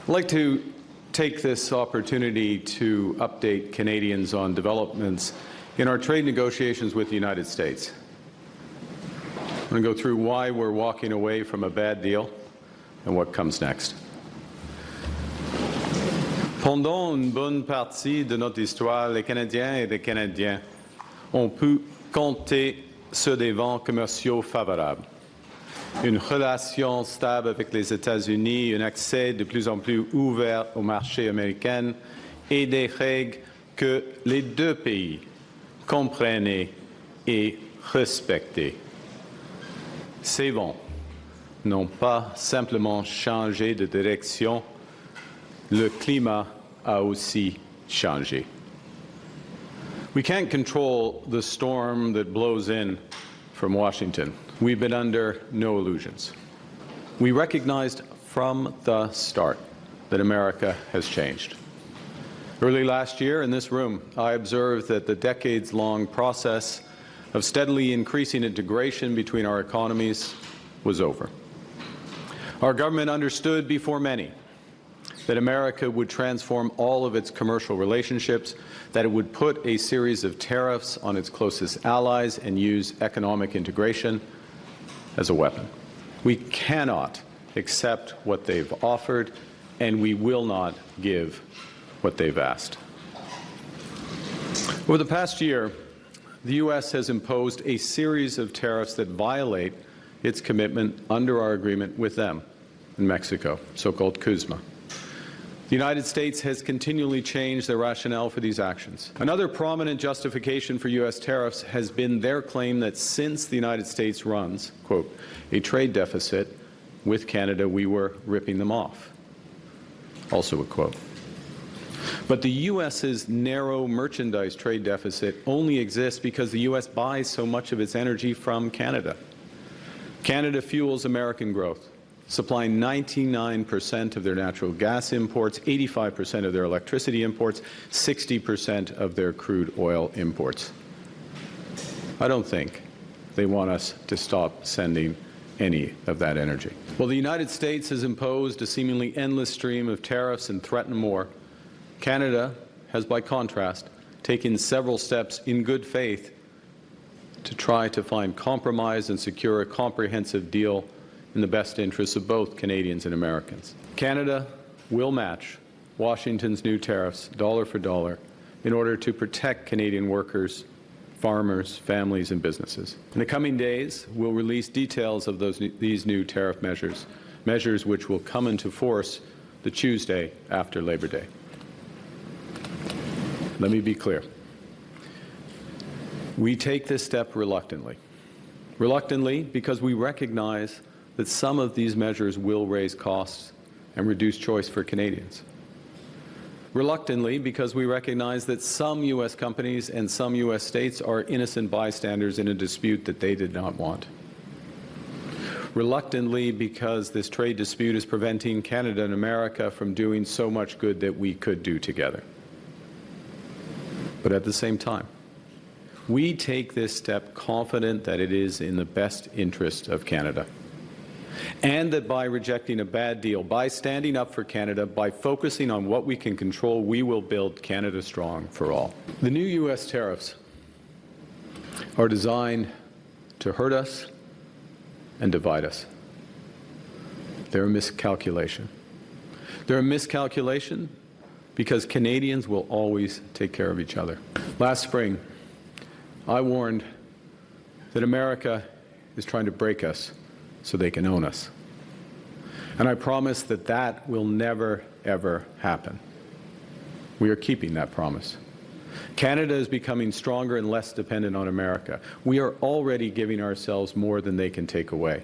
I'd like to take this opportunity to update Canadians on developments in our trade negotiations with the United States. I'm going to go through why we're walking away from a bad deal and what comes next. Pendant une bonne partie de notre histoire, les Canadiens et les Canadiens ont pu compter sur des vents commerciaux favorables. Une relation stable avec les États-Unis, un accès de plus en plus ouvert au marché américain et des règles que les deux pays comprenaient et respectaient. Ces vents n'ont pas simplement changé de direction, le climat a aussi changé. We can't control the storm that blows in from Washington. We've been under no illusions. We recognized from the start that America has changed. Early last year in this room, I observed that the decades-long process of steadily increasing integration between our economies was over. Our government understood before many that America would transform all of its commercial relationships, that it would put a series of tariffs on its closest allies and use economic integration as a weapon. We cannot accept what they've offered, and we will not give what they've asked. Over the past year, the U.S. has imposed a series of tariffs that violate its commitment under our agreement with them in Mexico, so-called CUSMA. The United States has continually changed their rationale for these actions. Another prominent justification for U.S. tariffs has been their claim that since the United States runs, quote, a trade deficit with Canada, we were ripping them off. Also a quote. But the U.S.'s narrow merchandise trade deficit only exists because the U.S. buys so much of its energy from Canada. Canada fuels American growth, supplying 99% of their natural gas imports, 85% of their electricity imports, 60% of their crude oil imports. I don't think they want us to stop sending any of that energy. Well, the United States has imposed a seemingly endless stream of tariffs and threatened more. Canada has, by contrast, taken several steps in good faith to try to find compromise and secure a comprehensive deal in the best interests of both Canadians and Americans. Canada will match Washington's new tariffs dollar for dollar in order to protect Canadian workers, farmers, families, and businesses. In the coming days, we'll release details of these new tariff measures which will come into force the Tuesday after Labor Day. Let me be clear. We take this step reluctantly. Reluctantly because we recognize that some of these measures will raise costs and reduce choice for Canadians. Reluctantly because we recognize that some U.S. companies and some U.S. states are innocent bystanders in a dispute that they did not want. Reluctantly because this trade dispute is preventing Canada and America from doing so much good that we could do together. But at the same time, we take this step confident that it is in the best interest of Canada, and that by rejecting a bad deal, by standing up for Canada, by focusing on what we can control, we will build Canada strong for all. The new U.S. tariffs are designed to hurt us and divide us. They're a miscalculation. They're a miscalculation because Canadians will always take care of each other. Last spring, I warned that America is trying to break us so they can own us. And I promise that that will never, ever happen. We are keeping that promise. Canada is becoming stronger and less dependent on America. We are already giving ourselves more than they can take away.